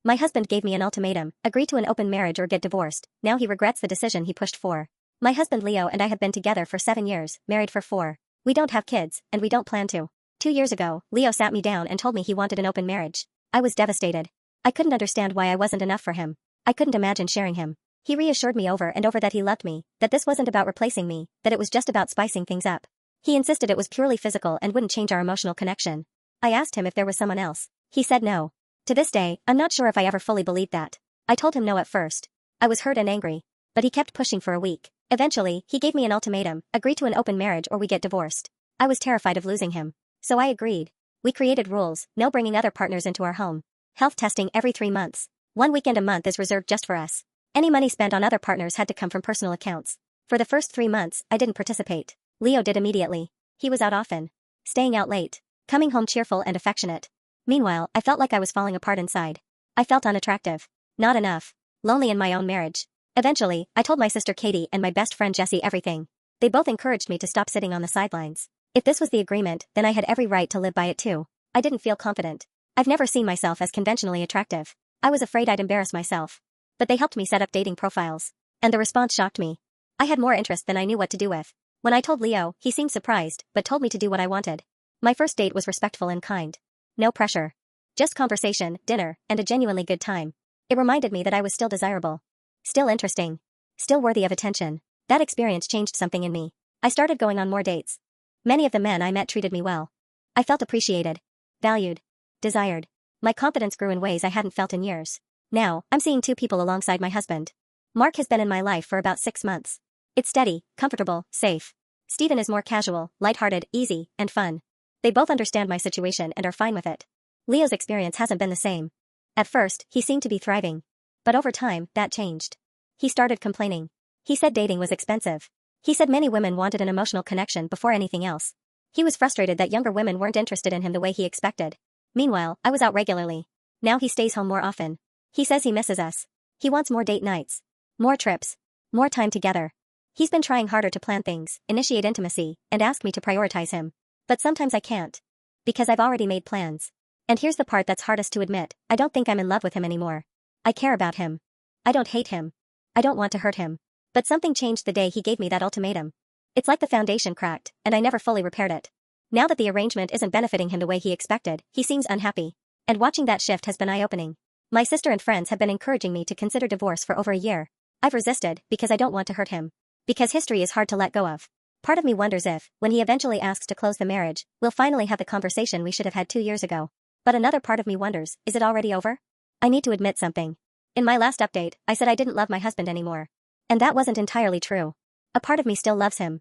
My husband gave me an ultimatum, agree to an open marriage or get divorced. Now he regrets the decision he pushed for. My husband Leo and I have been together for 7 years, married for 4. We don't have kids, and we don't plan to. 2 years ago, Leo sat me down and told me he wanted an open marriage. I was devastated. I couldn't understand why I wasn't enough for him. I couldn't imagine sharing him. He reassured me over and over that he loved me, that this wasn't about replacing me, that it was just about spicing things up. He insisted it was purely physical and wouldn't change our emotional connection. I asked him if there was someone else. He said no. To this day, I'm not sure if I ever fully believed that. I told him no at first. I was hurt and angry. But he kept pushing for a week. Eventually, he gave me an ultimatum, agree to an open marriage or we get divorced. I was terrified of losing him. So I agreed. We created rules, no bringing other partners into our home. Health testing every 3 months. 1 weekend a month is reserved just for us. Any money spent on other partners had to come from personal accounts. For the first 3 months, I didn't participate. Leo did immediately. He was out often. Staying out late. Coming home cheerful and affectionate. Meanwhile, I felt like I was falling apart inside. I felt unattractive. Not enough. Lonely in my own marriage. Eventually, I told my sister Katie and my best friend Jessie everything. They both encouraged me to stop sitting on the sidelines. If this was the agreement, then I had every right to live by it too. I didn't feel confident. I've never seen myself as conventionally attractive. I was afraid I'd embarrass myself. But they helped me set up dating profiles. And the response shocked me. I had more interest than I knew what to do with. When I told Leo, he seemed surprised, but told me to do what I wanted. My first date was respectful and kind. No pressure. Just conversation, dinner, and a genuinely good time. It reminded me that I was still desirable. Still interesting. Still worthy of attention. That experience changed something in me. I started going on more dates. Many of the men I met treated me well. I felt appreciated. Valued. Desired. My confidence grew in ways I hadn't felt in years. Now, I'm seeing 2 people alongside my husband. Mark has been in my life for about 6 months. It's steady, comfortable, safe. Stephen is more casual, lighthearted, easy, and fun. They both understand my situation and are fine with it. Leo's experience hasn't been the same. At first, he seemed to be thriving. But over time, that changed. He started complaining. He said dating was expensive. He said many women wanted an emotional connection before anything else. He was frustrated that younger women weren't interested in him the way he expected. Meanwhile, I was out regularly. Now he stays home more often. He says he misses us. He wants more date nights. More trips. More time together. He's been trying harder to plan things, initiate intimacy, and ask me to prioritize him. But sometimes I can't. Because I've already made plans. And here's the part that's hardest to admit, I don't think I'm in love with him anymore. I care about him. I don't hate him. I don't want to hurt him. But something changed the day he gave me that ultimatum. It's like the foundation cracked, and I never fully repaired it. Now that the arrangement isn't benefiting him the way he expected, he seems unhappy. And watching that shift has been eye-opening. My sister and friends have been encouraging me to consider divorce for over a year. I've resisted, because I don't want to hurt him. Because history is hard to let go of. Part of me wonders if, when he eventually asks to close the marriage, we'll finally have the conversation we should have had 2 years ago. But another part of me wonders, is it already over? I need to admit something. In my last update, I said I didn't love my husband anymore. And that wasn't entirely true. A part of me still loves him.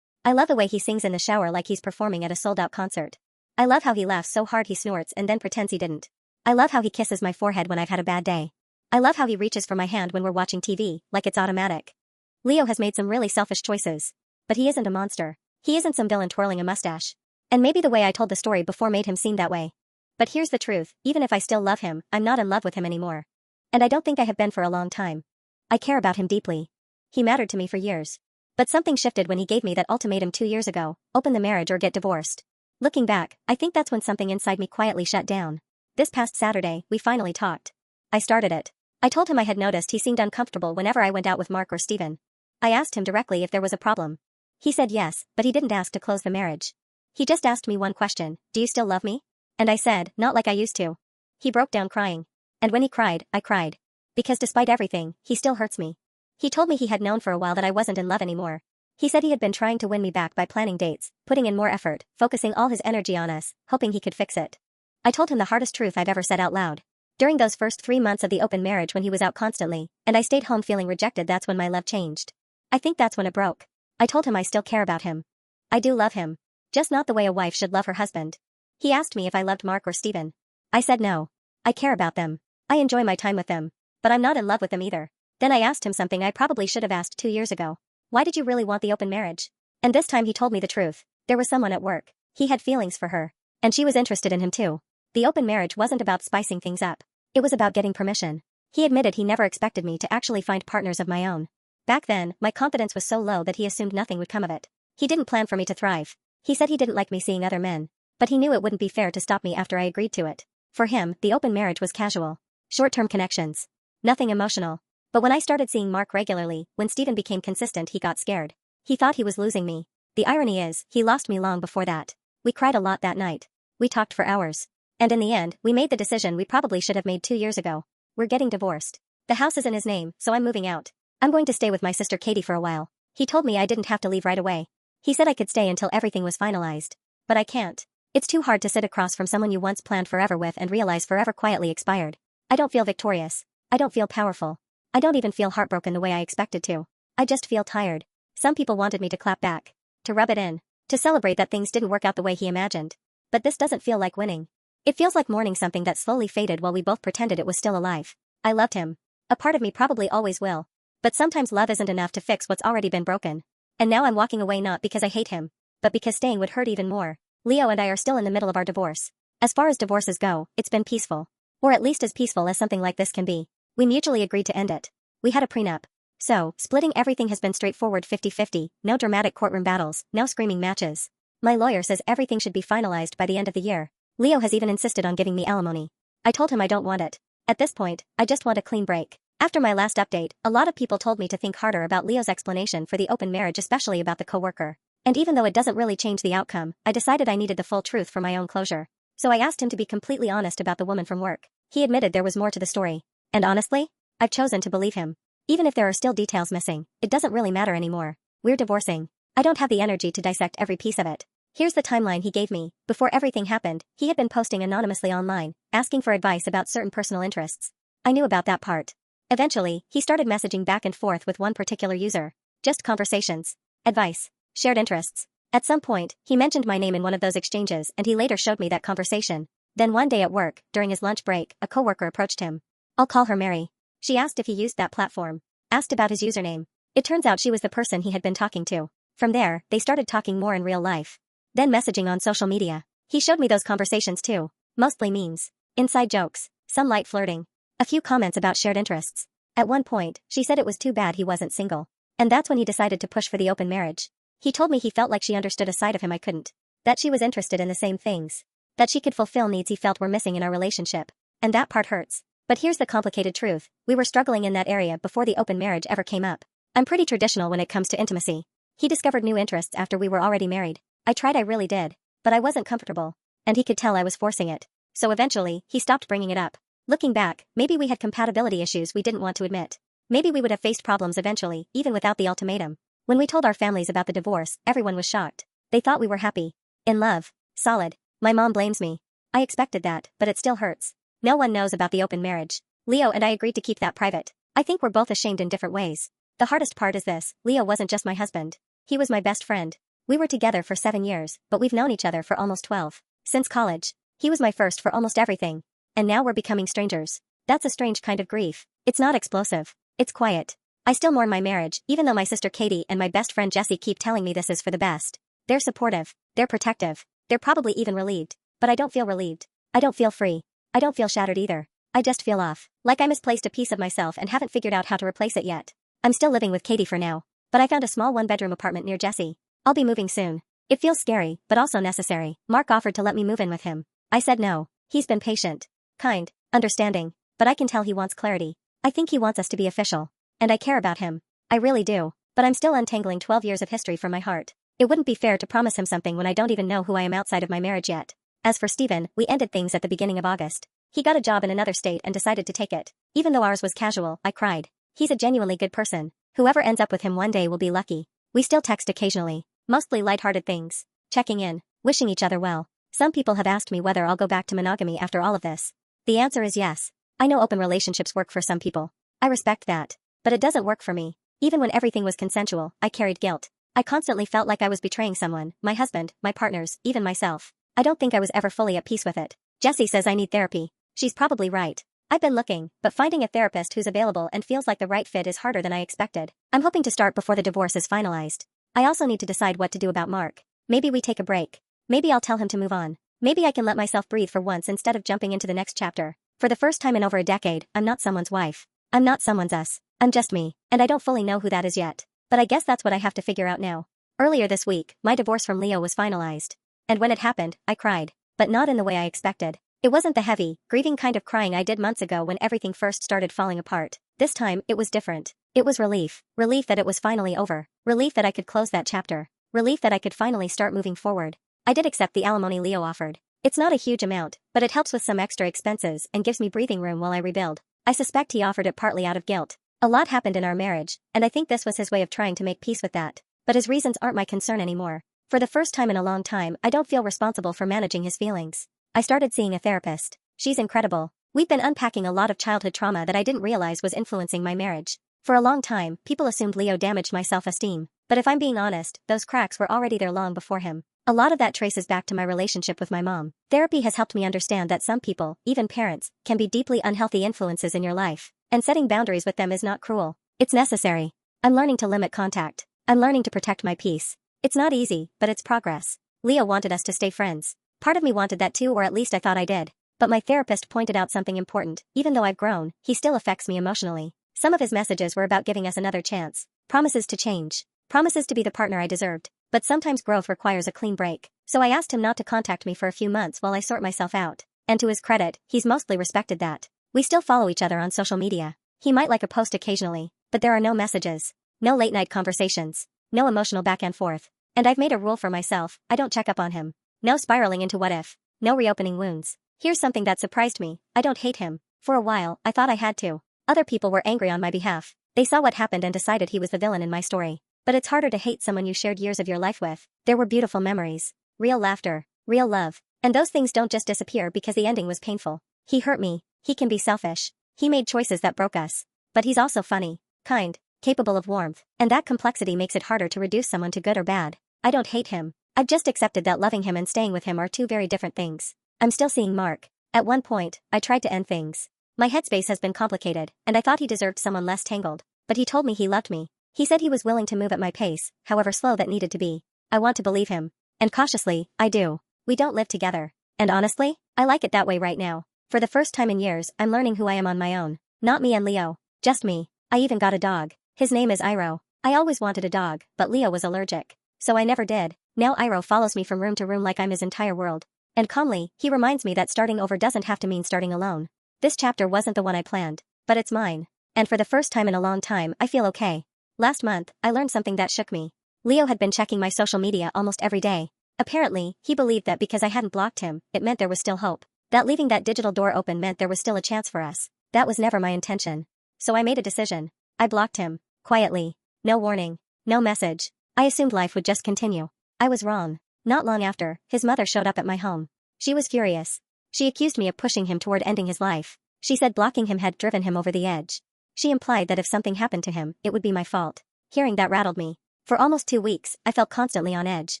I love the way he sings in the shower like he's performing at a sold-out concert. I love how he laughs so hard he snorts and then pretends he didn't. I love how he kisses my forehead when I've had a bad day. I love how he reaches for my hand when we're watching TV, like it's automatic. Leo has made some really selfish choices. But he isn't a monster. He isn't some villain twirling a mustache. And maybe the way I told the story before made him seem that way. But here's the truth, even if I still love him, I'm not in love with him anymore. And I don't think I have been for a long time. I care about him deeply. He mattered to me for years. But something shifted when he gave me that ultimatum 2 years ago, open the marriage or get divorced. Looking back, I think that's when something inside me quietly shut down. This past Saturday, we finally talked. I started it. I told him I had noticed he seemed uncomfortable whenever I went out with Mark or Stephen. I asked him directly if there was a problem. He said yes, but he didn't ask to close the marriage. He just asked me one question, do you still love me? And I said, not like I used to. He broke down crying. And when he cried, I cried. Because despite everything, he still hurts me. He told me he had known for a while that I wasn't in love anymore. He said he had been trying to win me back by planning dates, putting in more effort, focusing all his energy on us, hoping he could fix it. I told him the hardest truth I've ever said out loud. During those first 3 months of the open marriage when he was out constantly, and I stayed home feeling rejected, that's when my love changed. I think that's when it broke. I told him I still care about him. I do love him. Just not the way a wife should love her husband. He asked me if I loved Mark or Stephen. I said no. I care about them. I enjoy my time with them. But I'm not in love with them either. Then I asked him something I probably should have asked 2 years ago. Why did you really want the open marriage? And this time he told me the truth. There was someone at work. He had feelings for her. And she was interested in him too. The open marriage wasn't about spicing things up. It was about getting permission. He admitted he never expected me to actually find partners of my own. Back then, my confidence was so low that he assumed nothing would come of it. He didn't plan for me to thrive. He said he didn't like me seeing other men. But he knew it wouldn't be fair to stop me after I agreed to it. For him, the open marriage was casual. Short-term connections. Nothing emotional. But when I started seeing Mark regularly, when Steven became consistent, he got scared. He thought he was losing me. The irony is, he lost me long before that. We cried a lot that night. We talked for hours. And in the end, we made the decision we probably should have made 2 years ago. We're getting divorced. The house is in his name, so I'm moving out. I'm going to stay with my sister Katie for a while. He told me I didn't have to leave right away. He said I could stay until everything was finalized. But I can't. It's too hard to sit across from someone you once planned forever with and realize forever quietly expired. I don't feel victorious. I don't feel powerful. I don't even feel heartbroken the way I expected to. I just feel tired. Some people wanted me to clap back. To rub it in. To celebrate that things didn't work out the way he imagined. But this doesn't feel like winning. It feels like mourning something that slowly faded while we both pretended it was still alive. I loved him. A part of me probably always will. But sometimes love isn't enough to fix what's already been broken. And now I'm walking away not because I hate him, but because staying would hurt even more. Leo and I are still in the middle of our divorce. As far as divorces go, it's been peaceful. Or at least as peaceful as something like this can be. We mutually agreed to end it. We had a prenup. So, splitting everything has been straightforward 50-50, no dramatic courtroom battles, no screaming matches. My lawyer says everything should be finalized by the end of the year. Leo has even insisted on giving me alimony. I told him I don't want it. At this point, I just want a clean break. After my last update, a lot of people told me to think harder about Leo's explanation for the open marriage, especially about the coworker. And even though it doesn't really change the outcome, I decided I needed the full truth for my own closure. So I asked him to be completely honest about the woman from work. He admitted there was more to the story. And honestly, I've chosen to believe him. Even if there are still details missing, it doesn't really matter anymore. We're divorcing. I don't have the energy to dissect every piece of it. Here's the timeline he gave me. Before everything happened, he had been posting anonymously online, asking for advice about certain personal interests. I knew about that part. Eventually, he started messaging back and forth with one particular user. Just conversations. Advice. Shared interests. At some point, he mentioned my name in one of those exchanges and he later showed me that conversation. Then one day at work, during his lunch break, a coworker approached him. I'll call her Mary. She asked if he used that platform. Asked about his username. It turns out she was the person he had been talking to. From there, they started talking more in real life. Then messaging on social media. He showed me those conversations too. Mostly memes. Inside jokes. Some light flirting. A few comments about shared interests. At one point, she said it was too bad he wasn't single. And that's when he decided to push for the open marriage. He told me he felt like she understood a side of him I couldn't. That she was interested in the same things. That she could fulfill needs he felt were missing in our relationship. And that part hurts. But here's the complicated truth. We were struggling in that area before the open marriage ever came up. I'm pretty traditional when it comes to intimacy. He discovered new interests after we were already married. I tried, I really did. But I wasn't comfortable. And he could tell I was forcing it. So eventually, he stopped bringing it up. Looking back, maybe we had compatibility issues we didn't want to admit. Maybe we would have faced problems eventually, even without the ultimatum. When we told our families about the divorce, everyone was shocked. They thought we were happy. In love. Solid. My mom blames me. I expected that, but it still hurts. No one knows about the open marriage. Leo and I agreed to keep that private. I think we're both ashamed in different ways. The hardest part is this, Leo wasn't just my husband. He was my best friend. We were together for 7 years, but we've known each other for almost 12. Since college. He was my first for almost everything. And now we're becoming strangers. That's a strange kind of grief. It's not explosive. It's quiet. I still mourn my marriage, even though my sister Katie and my best friend Jessie keep telling me this is for the best. They're supportive. They're protective. They're probably even relieved. But I don't feel relieved. I don't feel free. I don't feel shattered either. I just feel off. Like I misplaced a piece of myself and haven't figured out how to replace it yet. I'm still living with Katie for now. But I found a small 1-bedroom apartment near Jessie. I'll be moving soon. It feels scary, but also necessary. Mark offered to let me move in with him. I said no. He's been patient. Kind. Understanding. But I can tell he wants clarity. I think he wants us to be official. And I care about him. I really do. But I'm still untangling 12 years of history from my heart. It wouldn't be fair to promise him something when I don't even know who I am outside of my marriage yet. As for Steven, we ended things at the beginning of August. He got a job in another state and decided to take it. Even though ours was casual, I cried. He's a genuinely good person. Whoever ends up with him one day will be lucky. We still text occasionally. Mostly lighthearted things. Checking in. Wishing each other well. Some people have asked me whether I'll go back to monogamy after all of this. The answer is yes. I know open relationships work for some people. I respect that. But it doesn't work for me. Even when everything was consensual, I carried guilt. I constantly felt like I was betraying someone, my husband, my partners, even myself. I don't think I was ever fully at peace with it. Jessie says I need therapy. She's probably right. I've been looking, but finding a therapist who's available and feels like the right fit is harder than I expected. I'm hoping to start before the divorce is finalized. I also need to decide what to do about Mark. Maybe we take a break. Maybe I'll tell him to move on. Maybe I can let myself breathe for once instead of jumping into the next chapter. For the first time in over a decade, I'm not someone's wife. I'm not someone's us. I'm just me, and I don't fully know who that is yet. But I guess that's what I have to figure out now. Earlier this week, my divorce from Leo was finalized. And when it happened, I cried. But not in the way I expected. It wasn't the heavy, grieving kind of crying I did months ago when everything first started falling apart. This time, it was different. It was relief. Relief that it was finally over. Relief that I could close that chapter. Relief that I could finally start moving forward. I did accept the alimony Leo offered. It's not a huge amount, but it helps with some extra expenses and gives me breathing room while I rebuild. I suspect he offered it partly out of guilt. A lot happened in our marriage, and I think this was his way of trying to make peace with that. But his reasons aren't my concern anymore. For the first time in a long time, I don't feel responsible for managing his feelings. I started seeing a therapist. She's incredible. We've been unpacking a lot of childhood trauma that I didn't realize was influencing my marriage. For a long time, people assumed Leo damaged my self-esteem. But if I'm being honest, those cracks were already there long before him. A lot of that traces back to my relationship with my mom. Therapy has helped me understand that some people, even parents, can be deeply unhealthy influences in your life. And setting boundaries with them is not cruel. It's necessary. I'm learning to limit contact. I'm learning to protect my peace. It's not easy, but it's progress. Leo wanted us to stay friends. Part of me wanted that too, or at least I thought I did. But my therapist pointed out something important. Even though I've grown, he still affects me emotionally. Some of his messages were about giving us another chance. Promises to change. Promises to be the partner I deserved. But sometimes growth requires a clean break. So I asked him not to contact me for a few months while I sort myself out. And to his credit, he's mostly respected that. We still follow each other on social media. He might like a post occasionally, but there are no messages. No late night conversations. No emotional back and forth. And I've made a rule for myself, I don't check up on him. No spiraling into what if. No reopening wounds. Here's something that surprised me. I don't hate him. For a while, I thought I had to. Other people were angry on my behalf. They saw what happened and decided he was the villain in my story. But it's harder to hate someone you shared years of your life with. There were beautiful memories. Real laughter. Real love. And those things don't just disappear because the ending was painful. He hurt me. He can be selfish. He made choices that broke us. But he's also funny. Kind. Capable of warmth. And that complexity makes it harder to reduce someone to good or bad. I don't hate him. I've just accepted that loving him and staying with him are two very different things. I'm still seeing Mark. At one point, I tried to end things. My headspace has been complicated, and I thought he deserved someone less tangled. But he told me he loved me. He said he was willing to move at my pace, however slow that needed to be. I want to believe him. And cautiously, I do. We don't live together. And honestly, I like it that way right now. For the first time in years, I'm learning who I am on my own. Not me and Leo. Just me. I even got a dog. His name is Iro. I always wanted a dog, but Leo was allergic. So I never did. Now Iro follows me from room to room like I'm his entire world. And calmly, he reminds me that starting over doesn't have to mean starting alone. This chapter wasn't the one I planned, but it's mine. And for the first time in a long time, I feel okay. Last month, I learned something that shook me. Leo had been checking my social media almost every day. Apparently, he believed that because I hadn't blocked him, it meant there was still hope. That leaving that digital door open meant there was still a chance for us. That was never my intention. So I made a decision. I blocked him. Quietly. No warning. No message. I assumed life would just continue. I was wrong. Not long after, his mother showed up at my home. She was furious. She accused me of pushing him toward ending his life. She said blocking him had driven him over the edge. She implied that if something happened to him, it would be my fault. Hearing that rattled me. For almost 2 weeks, I felt constantly on edge.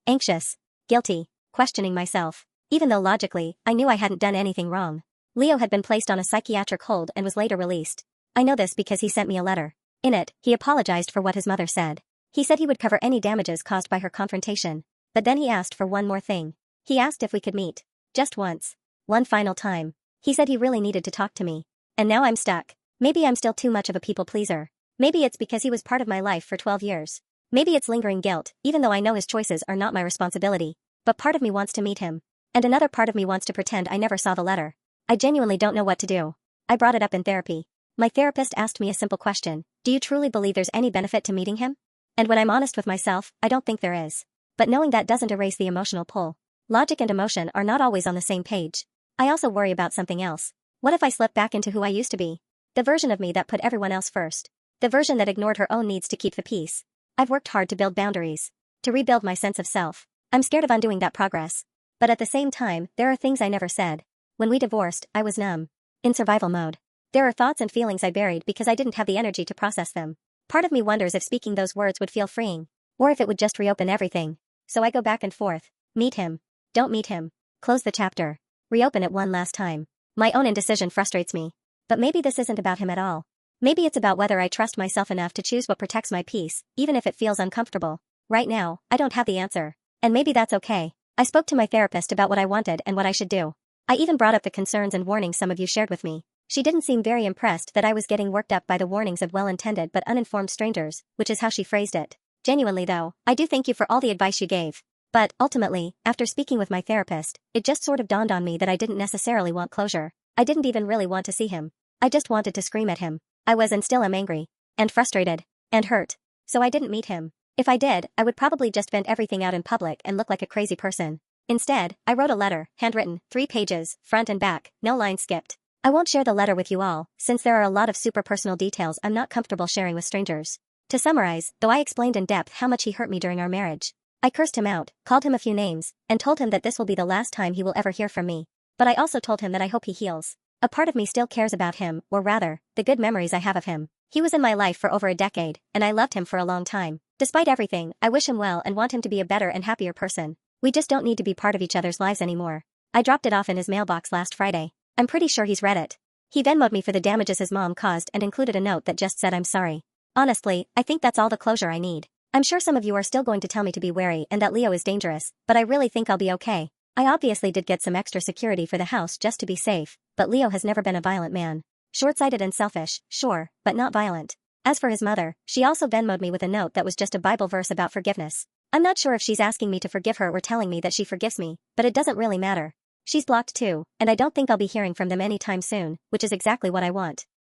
Anxious. Guilty. Questioning myself. Even though logically, I knew I hadn't done anything wrong. Leo had been placed on a psychiatric hold and was later released. I know this because he sent me a letter. In it, he apologized for what his mother said. He said he would cover any damages caused by her confrontation. But then he asked for one more thing. He asked if we could meet. Just once. One final time. He said he really needed to talk to me. And now I'm stuck. Maybe I'm still too much of a people pleaser. Maybe it's because he was part of my life for 12 years. Maybe it's lingering guilt, even though I know his choices are not my responsibility. But part of me wants to meet him. And another part of me wants to pretend I never saw the letter. I genuinely don't know what to do. I brought it up in therapy. My therapist asked me a simple question. Do you truly believe there's any benefit to meeting him? And when I'm honest with myself, I don't think there is. But knowing that doesn't erase the emotional pull. Logic and emotion are not always on the same page. I also worry about something else. What if I slip back into who I used to be? The version of me that put everyone else first. The version that ignored her own needs to keep the peace. I've worked hard to build boundaries. To rebuild my sense of self. I'm scared of undoing that progress. But at the same time, there are things I never said. When we divorced, I was numb. In survival mode. There are thoughts and feelings I buried because I didn't have the energy to process them. Part of me wonders if speaking those words would feel freeing. Or if it would just reopen everything. So I go back and forth. Meet him. Don't meet him. Close the chapter. Reopen it one last time. My own indecision frustrates me. But maybe this isn't about him at all. Maybe it's about whether I trust myself enough to choose what protects my peace, even if it feels uncomfortable. Right now, I don't have the answer. And maybe that's okay. I spoke to my therapist about what I wanted and what I should do. I even brought up the concerns and warnings some of you shared with me. She didn't seem very impressed that I was getting worked up by the warnings of well-intended but uninformed strangers, which is how she phrased it. Genuinely though, I do thank you for all the advice you gave. But, ultimately, after speaking with my therapist, it just sort of dawned on me that I didn't necessarily want closure. I didn't even really want to see him. I just wanted to scream at him. I was and still am angry. And frustrated. And hurt. So I didn't meet him. If I did, I would probably just vent everything out in public and look like a crazy person. Instead, I wrote a letter, handwritten, 3 pages, front and back, no line skipped. I won't share the letter with you all, since there are a lot of super personal details I'm not comfortable sharing with strangers. To summarize, though I explained in depth how much he hurt me during our marriage, I cursed him out, called him a few names, and told him that this will be the last time he will ever hear from me. But I also told him that I hope he heals. A part of me still cares about him, or rather, the good memories I have of him. He was in my life for over a decade, and I loved him for a long time. Despite everything, I wish him well and want him to be a better and happier person. We just don't need to be part of each other's lives anymore. I dropped it off in his mailbox last Friday. I'm pretty sure he's read it. He Venmo'd me for the damages his mom caused and included a note that just said I'm sorry. Honestly, I think that's all the closure I need. I'm sure some of you are still going to tell me to be wary and that Leo is dangerous, but I really think I'll be okay. I obviously did get some extra security for the house just to be safe, but Leo has never been a violent man. Short-sighted and selfish, sure, but not violent. As for his mother, she also Venmo'd me with a note that was just a Bible verse about forgiveness. I'm not sure if she's asking me to forgive her or telling me that she forgives me, but it doesn't really matter. She's blocked too, and I don't think I'll be hearing from them anytime soon, which is exactly what I want.